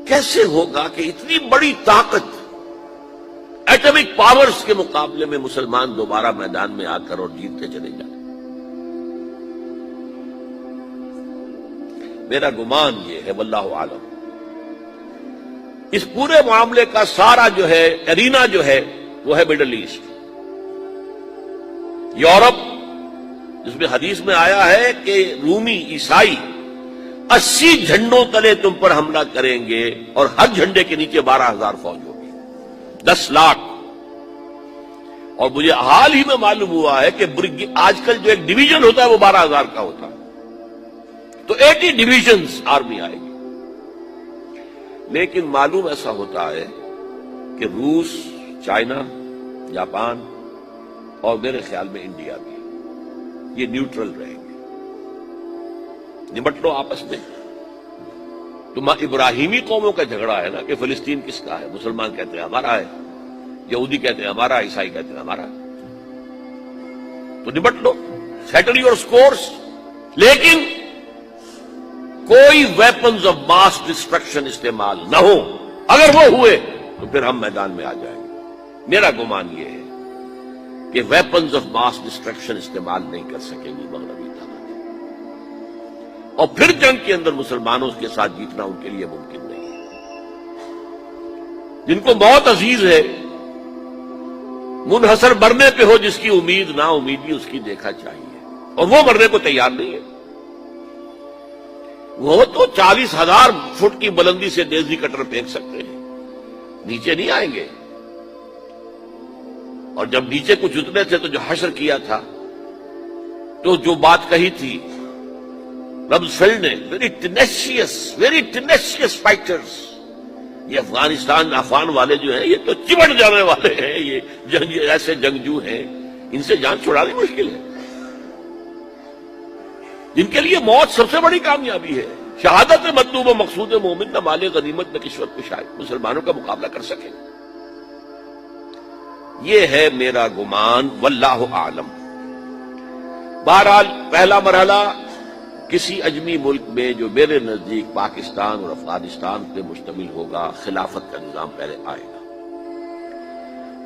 کیسے ہوگا کہ اتنی بڑی طاقت ایٹمک پاورز کے مقابلے میں مسلمان دوبارہ میدان میں آ کر اور جیتتے چلے جائیں؟ میرا گمان یہ ہے، واللہ عالم، اس پورے معاملے کا سارا جو ہے ارینا جو ہے وہ ہے مڈل ایسٹ، یورپ، جس میں حدیث میں آیا ہے کہ رومی عیسائی 80 جھنڈوں تلے تم پر حملہ کریں گے اور ہر جھنڈے کے نیچے 12,000 فوج ہوگی، 10 لاکھ۔ اور مجھے حال ہی میں معلوم ہوا ہے کہ آج کل جو ایک ڈویژن ہوتا ہے وہ 12,000 کا ہوتا ہے، تو 80 ڈویژنز آرمی آئے گی۔ لیکن معلوم ایسا ہوتا ہے کہ روس، چائنا، جاپان اور میرے خیال میں انڈیا بھی یہ نیوٹرل رہیں گے، نمٹ لو آپس میں۔ تو ابراہیمی قوموں کا جھگڑا ہے نا کہ فلسطین کس کا ہے، مسلمان کہتے ہیں ہمارا ہے، یہودی کہتے ہیں ہمارا، عیسائی کہتے ہیں ہمارا، تو نمٹ لو، سیٹل یور سکورز۔ لیکن کوئی ویپنز آف ماس ڈسٹرکشن استعمال نہ ہو، اگر وہ ہوئے تو پھر ہم میدان میں آ جائیں گے۔ میرا گمان یہ ہے کہ ویپنز آف ماس ڈسٹرکشن استعمال نہیں کر سکیں گی مغربی طاقت، اور پھر جنگ کے اندر مسلمانوں کے ساتھ جیتنا ان کے لیے ممکن نہیں ہے۔ جن کو موت عزیز ہے، منحصر مرنے پہ ہو جس کی امید، نا امیدی اس کی دیکھا چاہیے، اور وہ مرنے کو تیار نہیں ہے۔ وہ تو 40,000 فٹ کی بلندی سے دیسی کٹر پھینک سکتے ہیں، نیچے نہیں آئیں گے۔ اور جب نیچے کچھ اتنے تھے تو جو حشر کیا تھا، تو جو بات کہی تھی رمزفیلڈ نے، ویری ٹینیشیس فائٹرز، یہ افغان والے جو ہیں یہ تو چمٹ جانے والے ہیں، یہ ایسے جنگجو ہیں، ان سے جان چھڑانی مشکل ہے، جن کے لیے موت سب سے بڑی کامیابی ہے۔ شہادت مطلوب و مقصود مومن نہ مال غنیمت نہ کشوت کشائی، مسلمانوں کا مقابلہ کر سکے، یہ ہے میرا گمان، واللہ اعلم۔ بہرحال پہلا مرحلہ کسی اجمی ملک میں جو میرے نزدیک پاکستان اور افغانستان پہ مشتمل ہوگا، خلافت کا نظام پہلے آئے گا،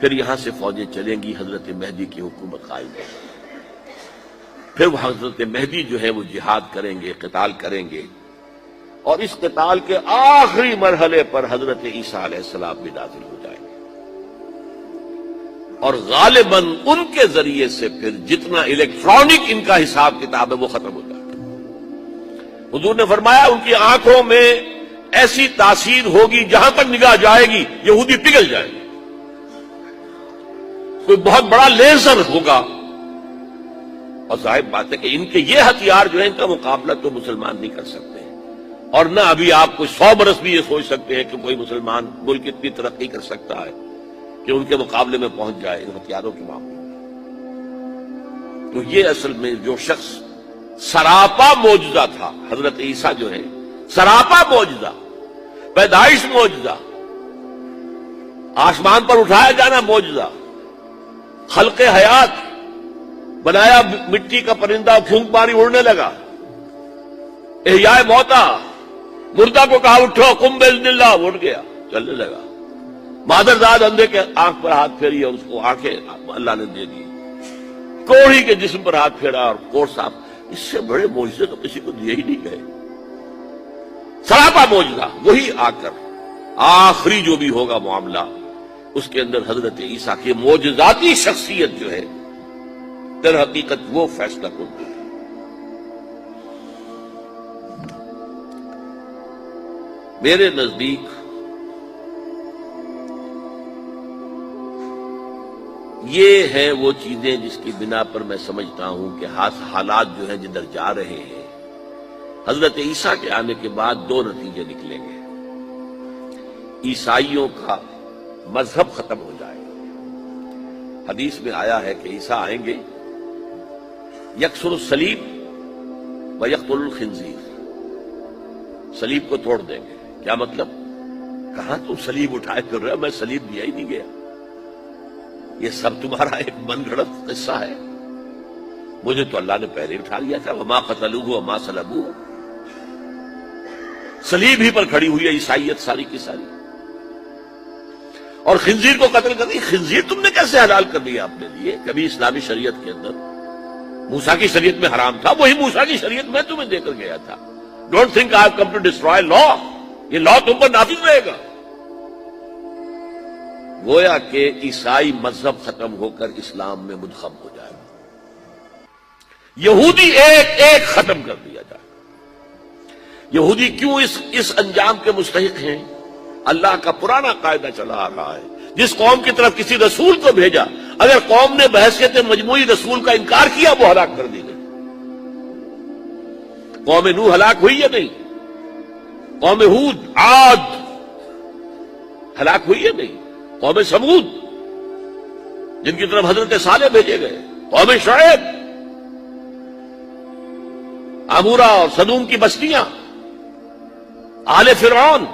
پھر یہاں سے فوجیں چلیں گی، حضرت مہدی کی حکومت قائم ہوگی، پھر وہ حضرت مہدی جو ہے وہ جہاد کریں گے، قتال کریں گے، اور اس قتال کے آخری مرحلے پر حضرت عیسیٰ علیہ السلام بھی نازل ہو جائیں گے، اور غالباً ان کے ذریعے سے پھر جتنا الیکٹرانک ان کا حساب کتاب ہے وہ ختم ہو جائے گا۔ حضور نے فرمایا ان کی آنکھوں میں ایسی تاثیر ہوگی، جہاں تک نگاہ جائے گی یہودی پگھل جائیں گے، کوئی بہت بڑا لیزر ہوگا، اور ظاہر بات ہے کہ ان کے یہ ہتھیار جو ہے ان کا مقابلہ تو مسلمان نہیں کر سکتے ہیں، اور نہ ابھی آپ کوئی 100 برس بھی یہ سوچ سکتے ہیں کہ کوئی مسلمان ملک اتنی ترقی کر سکتا ہے کہ ان کے مقابلے میں پہنچ جائے ان ہتھیاروں کے معاملے میں۔ تو یہ اصل میں جو شخص سراپا معجزہ تھا، حضرت عیسیٰ جو ہے سراپا معجزہ، پیدائش معجزہ، آسمان پر اٹھایا جانا معجزہ، خلق حیات، بنایا مٹی کا پرندہ، پھونک ماری اڑنے لگا، احیاء موتا، مردہ کو کہا اٹھو قم باذن اللہ، اٹھ گیا چلنے لگا، مادرزاد اندھے کے آنکھ پر ہاتھ پھیری اور اس کو آنکھیں اللہ نے دے دی، کوڑھی کے جسم پر ہاتھ پھیرا اور کوڑ صاف، اس سے بڑے معجزے تو کسی کو دیے ہی نہیں گئے، سراپا معجزہ۔ وہی آ کر آخری جو بھی ہوگا معاملہ، اس کے اندر حضرت عیسیٰ کی معجزاتی شخصیت جو ہے در حقیقت وہ فیصلہ کن ہوگی۔ میرے نزدیک یہ ہے وہ چیزیں جس کی بنا پر میں سمجھتا ہوں کہ حالات جو ہیں جدھر جا رہے ہیں، حضرت عیسیٰ کے آنے کے بعد 2 نتیجے نکلیں گے۔ عیسائیوں کا مذہب ختم ہو جائے گا، حدیث میں آیا ہے کہ عیسیٰ آئیں گے، یکسر الصلیب و یقتل الخنزیر، صلیب کو توڑ دیں گے۔ کیا مطلب؟ کہاں تم صلیب اٹھائے پھر رہے ہو، میں صلیب دیا ہی نہیں گیا، یہ سب تمہارا ایک من گھڑت قصہ ہے، مجھے تو اللہ نے پہلے اٹھا لیا تھا، وما قتلوہ وما صلبوہ۔ صلیب ہی پر کھڑی ہوئی ہے عیسائیت ساری کی ساری. اور خنزیر کو قتل کر دی. خنزیر تم نے کیسے حلال کر دیا اپنے لیے؟ کبھی اسلامی شریعت کے اندر موسیٰ کی شریعت میں حرام تھا، وہی موسیٰ کی شریعت میں تمہیں دے کر گیا تھا. Don't think I have come to destroy law. یہ لا تم پر نافذ رہے گا. گویا کہ عیسائی مذہب ختم ہو کر اسلام میں منتخب ہو جائے گا. یہودی ایک ایک ختم کر دیا جائے گا. یہودی کیوں اس انجام کے مستحق ہیں؟ اللہ کا پرانا قاعدہ چلا آ رہا ہے. جس قوم کی طرف کسی رسول کو بھیجا، اگر قوم نے بحیثیت مجموعی رسول کا انکار کیا، وہ ہلاک کر دی گئی. قوم نوح ہلاک ہوئی یا نہیں؟ قوم ہود، عاد ہلاک ہوئی یا نہیں؟ قوم سمود جن کی طرف حضرت صالح بھیجے گئے، قوم شعیب، عمورہ اور صدوم کی بستیاں، آل فرعون.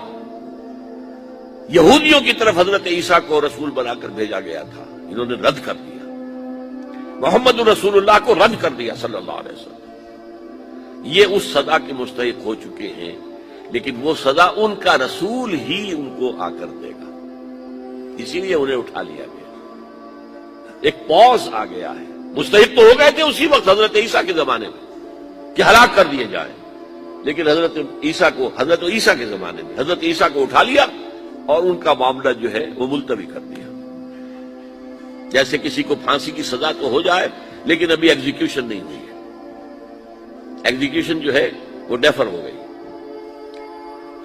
یہودیوں کی طرف حضرت عیسیٰ کو رسول بنا کر بھیجا گیا تھا، انہوں نے رد کر دیا. محمد رسول اللہ کو رد کر دیا صلی اللہ علیہ وسلم. یہ اس سزا کے مستحق ہو چکے ہیں، لیکن وہ سزا ان کا رسول ہی ان کو آ کر دے گا. اسی لیے انہیں اٹھا لیا گیا. ایک پوز آ گیا ہے. مستحق تو ہو گئے تھے اسی وقت حضرت عیسیٰ کے زمانے میں کہ ہلاک کر دیے جائیں، لیکن حضرت عیسیٰ کے زمانے میں حضرت عیسیٰ کو اٹھا لیا اور ان کا معاملہ جو ہے وہ ملتوی کر دیا. جیسے کسی کو پھانسی کی سزا تو ہو جائے لیکن ابھی ایگزیکیوشن نہیں ہوئی ہے. ایگزیکیوشن جو ہے وہ ڈیفر ہو گئی.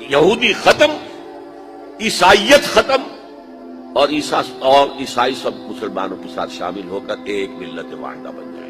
یہودی ختم، عیسائیت ختم، اور عیسائی سب مسلمانوں کے ساتھ شامل ہو کر ایک ملت واحدہ بن جائے.